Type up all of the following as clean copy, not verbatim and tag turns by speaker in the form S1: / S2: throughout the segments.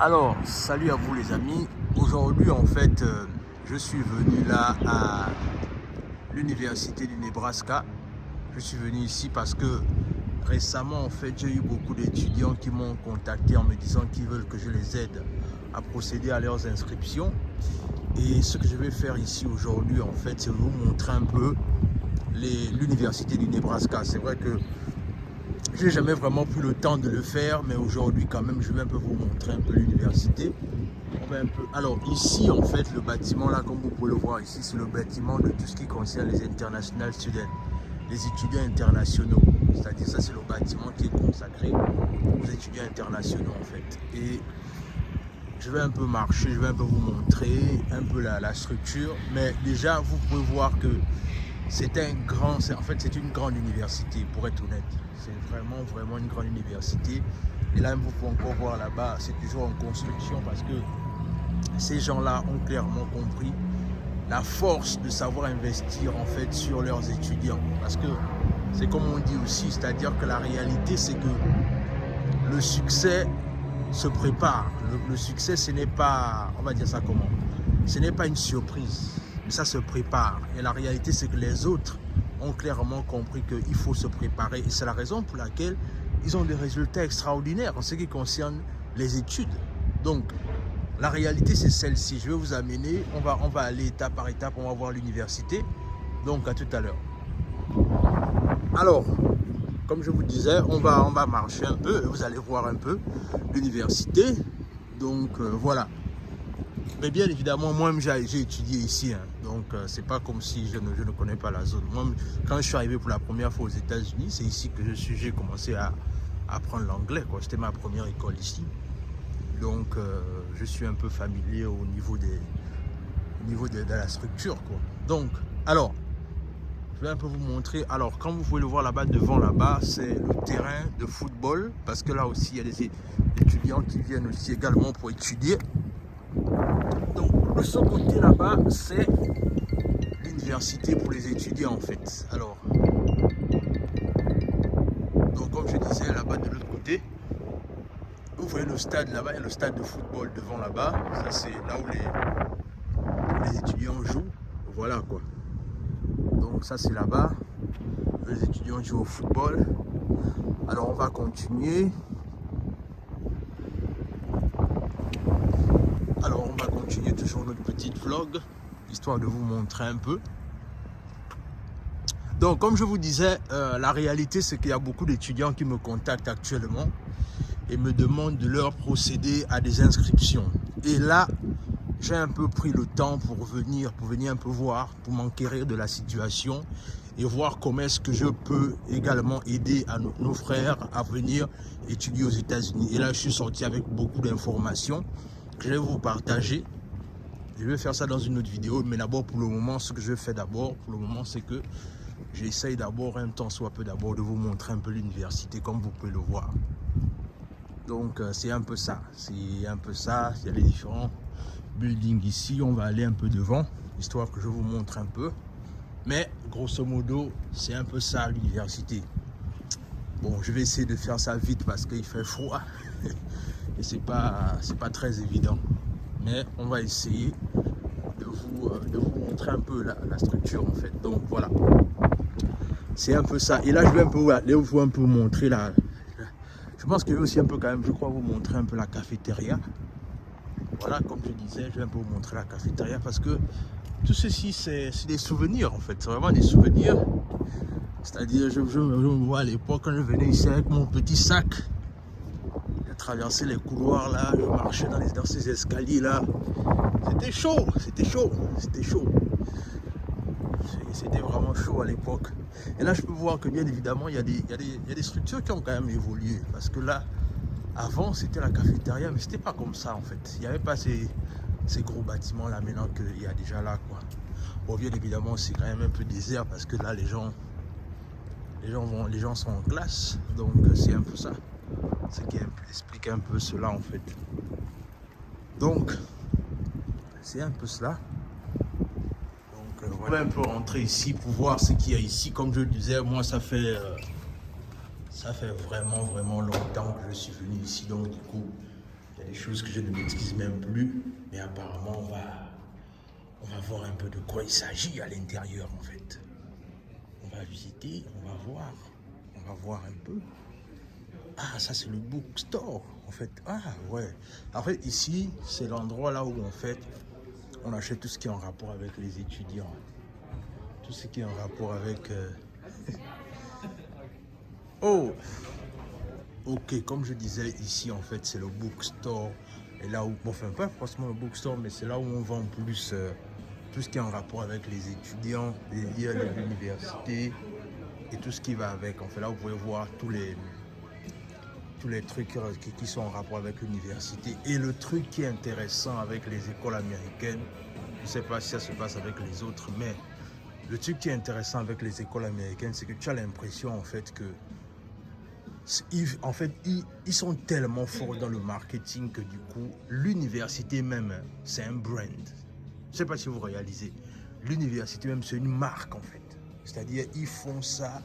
S1: Alors, salut à vous les amis. Aujourd'hui, en fait, je suis venu là à l'université du Nebraska. Je suis venu ici parce que récemment, en fait, j'ai eu beaucoup d'étudiants qui m'ont contacté en me disant qu'ils veulent que je les aide à procéder à leurs inscriptions. Et ce que je vais faire ici aujourd'hui, en fait, c'est vous montrer un peu l'université du Nebraska. C'est vrai que je n'ai jamais vraiment pris le temps de le faire, mais aujourd'hui quand même, je vais un peu vous montrer un peu l'université. Alors ici, en fait, le bâtiment là, comme vous pouvez le voir ici, c'est le bâtiment de tout ce qui concerne les international students, les étudiants internationaux. C'est-à-dire ça, c'est le bâtiment qui est consacré aux étudiants internationaux en fait. Et je vais un peu marcher, je vais un peu vous montrer un peu la structure. Mais déjà, vous pouvez voir que c'est c'est une grande université, pour être honnête. C'est vraiment une grande université. Et là, vous pouvez encore voir là-bas, c'est toujours en construction parce que ces gens-là ont clairement compris la force de savoir investir en fait sur leurs étudiants. Parce que c'est comme on dit aussi, c'est-à-dire que la réalité, c'est que le succès se prépare. Le succès, ce n'est pas, on va dire ça comment, ce n'est pas une surprise, mais ça se prépare. Et la réalité, c'est que les autres ont clairement compris qu'il faut se préparer. Et c'est la raison pour laquelle ils ont des résultats extraordinaires en ce qui concerne les études. Donc, la réalité, c'est celle-ci. Je vais vous amener, on va aller étape par étape, on va voir l'université. Donc, à tout à l'heure. Alors, comme je vous disais, on va marcher un peu et vous allez voir un peu l'université. Donc, voilà. Mais bien évidemment, moi-même, j'ai étudié ici. Donc, c'est pas comme si je ne connais pas la zone. Moi, quand je suis arrivé pour la première fois aux États-Unis, c'est ici que j'ai commencé à apprendre l'anglais. C'était ma première école ici. Donc, je suis un peu familier au niveau de la structure, quoi. Donc, alors, je vais un peu vous montrer. Alors, comme vous pouvez le voir là-bas, devant là-bas, c'est le terrain de football. Parce que là aussi, il y a des étudiants qui viennent aussi également pour étudier. Donc, de ce côté là-bas, c'est l'université pour les étudiants, en fait. Alors, donc comme je disais, là-bas de l'autre côté, vous voyez le stade là-bas, il y a le stade de football devant là-bas. Ça, c'est là où les étudiants jouent. Voilà, quoi. Donc, ça, c'est là-bas. Les étudiants jouent au football. Alors, on va continuer. Alors, on va continuer toujours notre petite vlog, histoire de vous montrer un peu. Donc, comme je vous disais, la réalité, c'est qu'il y a beaucoup d'étudiants qui me contactent actuellement et me demandent de leur procéder à des inscriptions. Et là, j'ai un peu pris le temps pour venir un peu voir, pour m'enquérir de la situation et voir comment est-ce que je peux également aider à nos frères à venir étudier aux États-Unis. Et là, je suis sorti avec beaucoup d'informations que je vais vous partager. Je vais faire ça dans une autre vidéo, mais d'abord, pour le moment, ce que je fais d'abord, pour le moment, c'est que j'essaye d'abord, un temps soit peu d'abord, de vous montrer un peu l'université, comme vous pouvez le voir. Donc, c'est un peu ça. C'est un peu ça. Il y a les différents buildings ici. On va aller un peu devant, histoire que je vous montre un peu. Mais, grosso modo, c'est un peu ça, l'université. Bon, je vais essayer de faire ça vite parce qu'il fait froid. Et c'est pas très évident. Mais on va essayer de vous montrer un peu la structure, en fait. Donc, voilà. C'est un peu ça. Et là, je vais un peu aller vous un peu montrer la... Je pense que je vais aussi un peu quand même, je crois, vous montrer un peu la cafétéria. Voilà, comme je disais, je vais un peu vous montrer la cafétéria parce que tout ceci, c'est des souvenirs, en fait. C'est vraiment des souvenirs. C'est-à-dire, je me vois à l'époque, quand je venais ici avec mon petit sac, je traversais les couloirs là, je marchais dans ces escaliers là. C'était chaud, c'était chaud, c'était chaud. C'était vraiment chaud à l'époque. Et là, je peux voir que bien évidemment, il y a des structures qui ont quand même évolué. Parce que là, avant, c'était la cafétéria, mais c'était pas comme ça en fait. Il n'y avait pas ces gros bâtiments là maintenant qu'il y a déjà là, quoi. Bon, bien évidemment, c'est quand même un peu désert parce que là, les gens sont en classe. Donc, c'est un peu ça. Ce qui explique un peu cela en fait. Donc, c'est un peu cela. On va un peu rentrer ici pour voir ce qu'il y a ici. Comme je le disais, moi ça fait vraiment longtemps que je suis venu ici. Donc du coup, il y a des choses que je ne maîtrise même plus. Mais apparemment, on va voir un peu de quoi il s'agit à l'intérieur en fait. On va visiter, on va voir un peu. Ah, ça c'est le bookstore en fait. Ah ouais. En fait, ici, c'est l'endroit là où en fait, on achète tout ce qui est en rapport avec les étudiants. Tout ce qui est en rapport avec... Oh! Ok, comme je disais, ici en fait, c'est le bookstore. Et là où... Bon, enfin, pas forcément le bookstore, mais c'est là où on vend plus tout ce qui est en rapport avec les étudiants, les lieux de l'université et tout ce qui va avec. En fait, là, vous pouvez voir tous les trucs qui sont en rapport avec l'université. Et le truc qui est intéressant avec les écoles américaines, je ne sais pas si ça se passe avec les autres, mais le truc qui est intéressant avec les écoles américaines, c'est que tu as l'impression en fait que ils sont tellement forts dans le marketing que du coup, l'université même, c'est un brand. Je ne sais pas si vous réalisez. L'université même, c'est une marque en fait. C'est-à-dire, ils font ça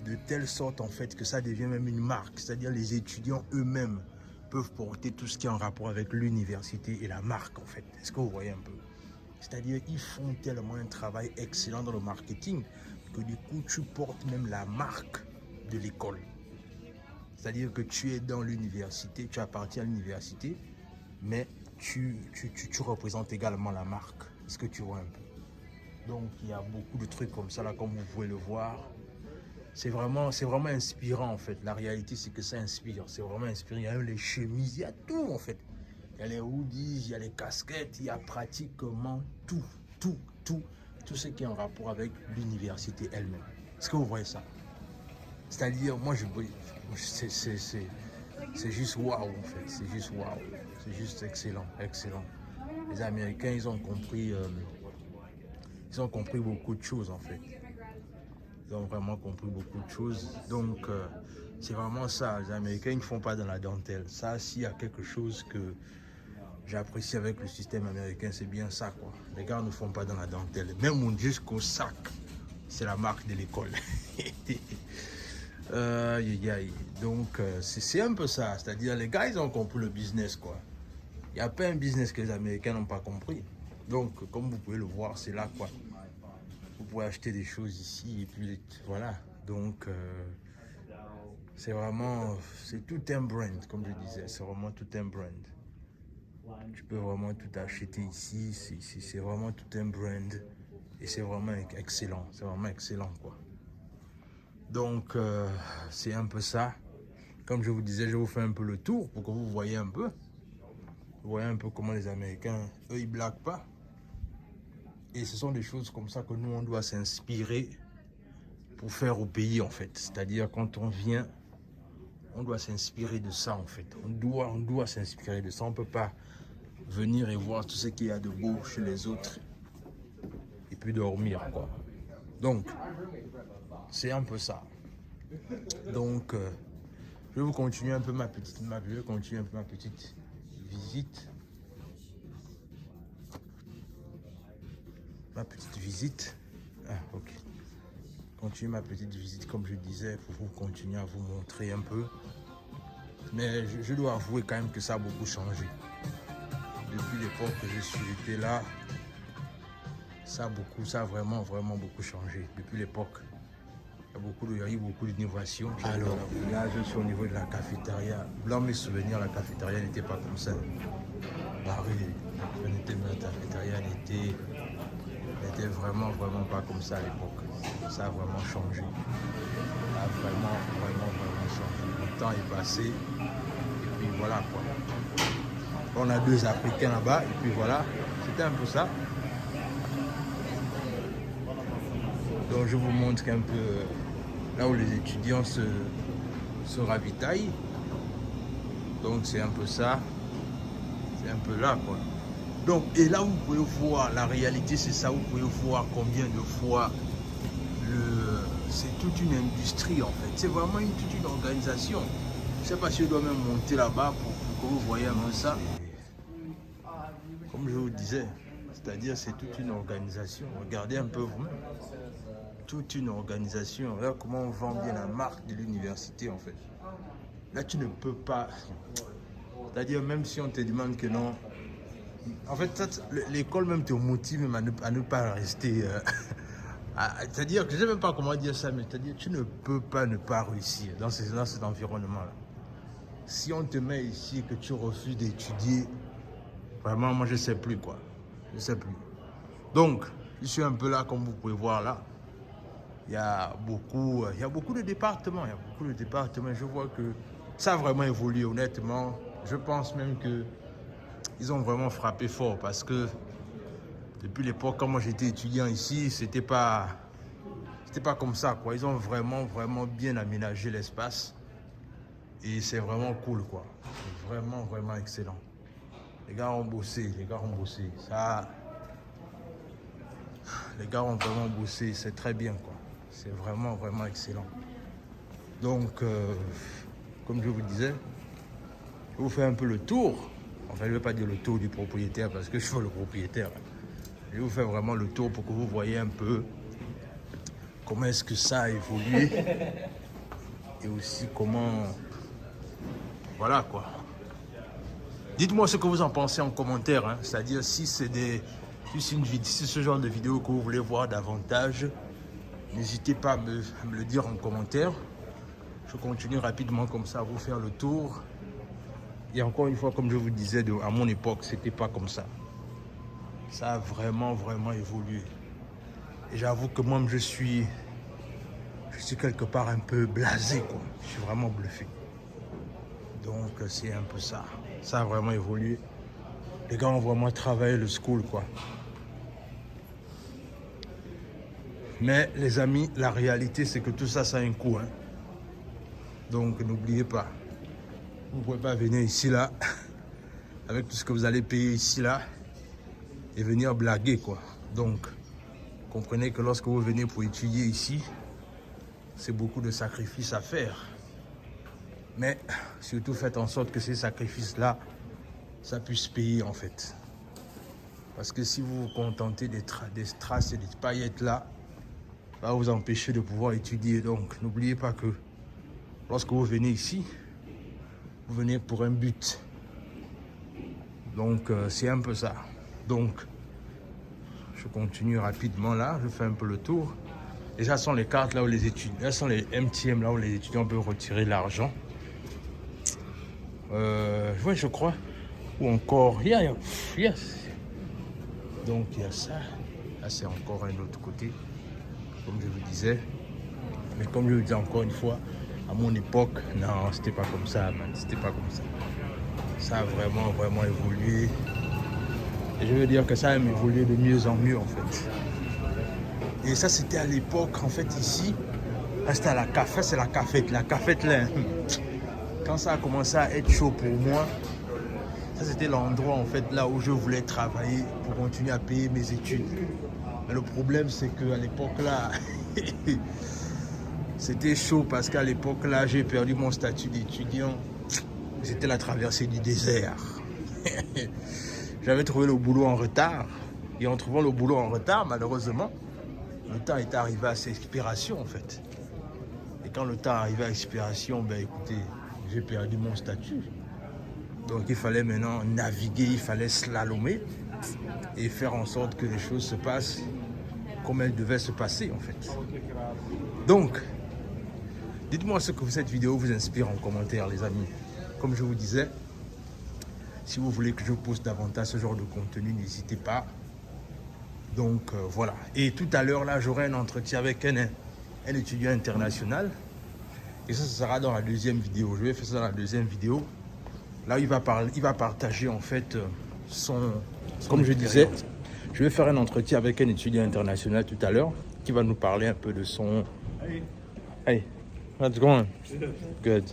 S1: de telle sorte en fait que ça devient même une marque. C'est-à-dire, les étudiants eux-mêmes peuvent porter tout ce qui est en rapport avec l'université et la marque en fait. Est-ce que vous voyez un peu? C'est-à-dire, ils font tellement un travail excellent dans le marketing que du coup, tu portes même la marque de l'école. C'est-à-dire que tu es dans l'université, tu appartiens à l'université, mais tu représentes également la marque. Est-ce que tu vois un peu? Donc, il y a beaucoup de trucs comme ça, là, comme vous pouvez le voir. C'est vraiment inspirant, en fait. La réalité, c'est que ça inspire. C'est vraiment inspirant. Il y a même les chemises, il y a tout, en fait. Il y a les hoodies, il y a les casquettes, il y a pratiquement tout ce qui est en rapport avec l'université elle-même. Est-ce que vous voyez ça? C'est-à-dire, moi, c'est juste waouh, en fait. C'est juste waouh. C'est juste excellent, excellent. Les Américains, ils ont compris beaucoup de choses, en fait. Ils ont vraiment compris beaucoup de choses. Donc, c'est vraiment ça. Les Américains, ils ne font pas dans la dentelle. Ça, s'il y a quelque chose que j'apprécie avec le système américain, c'est bien ça, quoi. Les gars ne font pas dans la dentelle. Même jusqu'au sac, c'est la marque de l'école. Donc, c'est un peu ça. C'est-à-dire, les gars, ils ont compris le business, quoi. Il n'y a pas un business que les Américains n'ont pas compris. Donc, comme vous pouvez le voir, c'est là, quoi. Vous pouvez acheter des choses ici et puis voilà. Donc, c'est tout un brand, comme je disais. C'est vraiment tout un brand. Tu peux vraiment tout acheter ici. C'est vraiment tout un brand. Et c'est vraiment excellent. C'est vraiment excellent, quoi. Donc, c'est un peu ça. Comme je vous disais, je vous fais un peu le tour pour que vous voyez un peu. Vous voyez un peu comment les Américains, eux, ils blaguent pas. Et ce sont des choses comme ça que nous, on doit s'inspirer pour faire au pays, en fait. C'est-à-dire, quand on vient, on doit s'inspirer de ça, en fait. On doit s'inspirer de ça. On ne peut pas venir et voir tout ce qu'il y a de beau chez les autres et puis dormir, quoi. Donc, c'est un peu ça. Donc, je vais vous continuer un peu ma petite map. Je vais continuer un peu ma petite visite. Ma petite visite. Ah, ok. Continue ma petite visite, comme je disais, pour vous continuer à vous montrer un peu. Mais je dois avouer quand même que ça a beaucoup changé. Depuis l'époque que je suis été là, ça a vraiment beaucoup changé. Depuis l'époque, il y a eu beaucoup d'innovations. Alors, là, je suis au niveau de la cafétéria. Dans mes souvenirs, la cafétéria n'était pas comme ça. Ah oui, la cafétéria n'était vraiment pas comme ça à l'époque. Ça a vraiment changé. Ça a vraiment changé. Le temps est passé. Et puis voilà, quoi. On a 2 Africains là-bas. Et puis voilà. C'était un peu ça. Donc je vous montre un peu là où les étudiants se ravitaillent. Donc c'est un peu ça. C'est un peu là, quoi. Donc, et là, vous pouvez voir, la réalité, c'est ça. Vous pouvez voir combien de fois c'est toute une industrie, en fait. C'est vraiment toute une organisation. Je ne sais pas si je dois même monter là-bas pour que vous voyez un peu ça. Comme je vous disais, c'est-à-dire c'est toute une organisation. Regardez un peu vous-même. Toute une organisation. Regarde comment on vend bien la marque de l'université, en fait. Là, tu ne peux pas... C'est-à-dire, même si on te demande que non, en fait, l'école même te motive même à ne pas rester. C'est-à-dire que je ne sais même pas comment dire ça, mais c'est-à-dire tu ne peux pas ne pas réussir dans cet environnement-là. Si on te met ici et que tu refuses d'étudier, vraiment, moi, je ne sais plus quoi. Je ne sais plus. Donc, je suis un peu là, comme vous pouvez voir là. Il y a beaucoup de départements. Il y a beaucoup de départements. Je vois que ça a vraiment évolué, honnêtement. Je pense même qu'ils ont vraiment frappé fort parce que depuis l'époque, quand moi j'étais étudiant ici, c'était pas comme ça, quoi. Ils ont vraiment bien aménagé l'espace. Et c'est vraiment cool, quoi. C'est vraiment excellent. Les gars ont bossé, Ça, les gars ont vraiment bossé, c'est très bien, quoi. C'est vraiment excellent. Donc, comme je vous disais, je vous fais un peu le tour. Enfin, je ne vais pas dire le tour du propriétaire parce que je suis le propriétaire. Je vous fais vraiment le tour pour que vous voyez un peu comment est-ce que ça a évolué et aussi comment... Voilà, quoi. Dites-moi ce que vous en pensez en commentaire. Hein. C'est-à-dire si c'est ce genre de vidéo que vous voulez voir davantage, n'hésitez pas à me le dire en commentaire. Je continue rapidement comme ça à vous faire le tour. Et encore une fois, comme je vous disais, à mon époque, c'était pas comme ça. Ça a vraiment évolué. Et j'avoue que moi, je suis quelque part un peu blasé, quoi. Je suis vraiment bluffé. Donc, c'est un peu ça. Ça a vraiment évolué. Les gars ont vraiment travaillé le school, quoi. Mais, les amis, la réalité, c'est que tout ça, ça a un coût, hein. Donc, n'oubliez pas. Vous ne pouvez pas venir ici, là, avec tout ce que vous allez payer ici, là, et venir blaguer, quoi. Donc, comprenez que lorsque vous venez pour étudier ici, c'est beaucoup de sacrifices à faire. Mais surtout, faites en sorte que ces sacrifices-là, ça puisse payer, en fait. Parce que si vous vous contentez des strass et des paillettes là, ça va vous empêcher de pouvoir étudier. Donc, n'oubliez pas que lorsque vous venez ici, vous venez pour un but. Donc, c'est un peu ça. Donc, je continue rapidement là. Je fais un peu le tour. Déjà, ce sont les cartes là où les étudiants... Là, ce sont les MTM là où les étudiants peuvent retirer l'argent. Oui, je crois. Ou encore... Yes. Donc, il y a ça. Là, c'est encore un autre côté. Comme je vous disais. Mais comme je vous disais encore une fois, à mon époque, non, c'était pas comme ça, man. C'était pas comme ça. Ça a vraiment évolué. Et je veux dire que ça a évolué de mieux en mieux, en fait. Et ça, c'était à l'époque, en fait, ici. Là, c'était à la cafette, c'est la cafette. La cafette, là, quand ça a commencé à être chaud pour moi, ça, c'était l'endroit, en fait, là où je voulais travailler pour continuer à payer mes études. Mais le problème, c'est qu'à l'époque, là, c'était chaud parce qu'à l'époque, là, j'ai perdu mon statut d'étudiant. C'était la traversée du désert. J'avais trouvé le boulot en retard. Et en trouvant le boulot en retard, malheureusement, le temps est arrivé à ses expirations, en fait. Et quand le temps est arrivé à expiration, ben écoutez, j'ai perdu mon statut. Donc il fallait maintenant naviguer, il fallait slalomer et faire en sorte que les choses se passent comme elles devaient se passer, en fait. Donc, dites-moi ce que cette vidéo vous inspire en commentaire, les amis. Comme je vous disais, si vous voulez que je poste davantage ce genre de contenu, n'hésitez pas. Donc voilà. Et tout à l'heure, là, j'aurai un entretien avec un étudiant international. Et ça sera dans la deuxième vidéo. Je vais faire ça dans la deuxième vidéo. Là, il va partager en fait comme je disais, je vais faire un entretien avec un étudiant international tout à l'heure qui va nous parler un peu de son... Hey, what's going on? Good.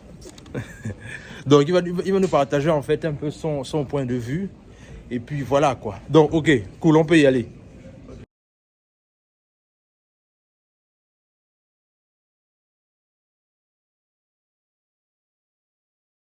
S1: Donc, il va nous partager en fait un peu son point de vue. Et puis voilà quoi. Donc, ok, cool, on peut y aller.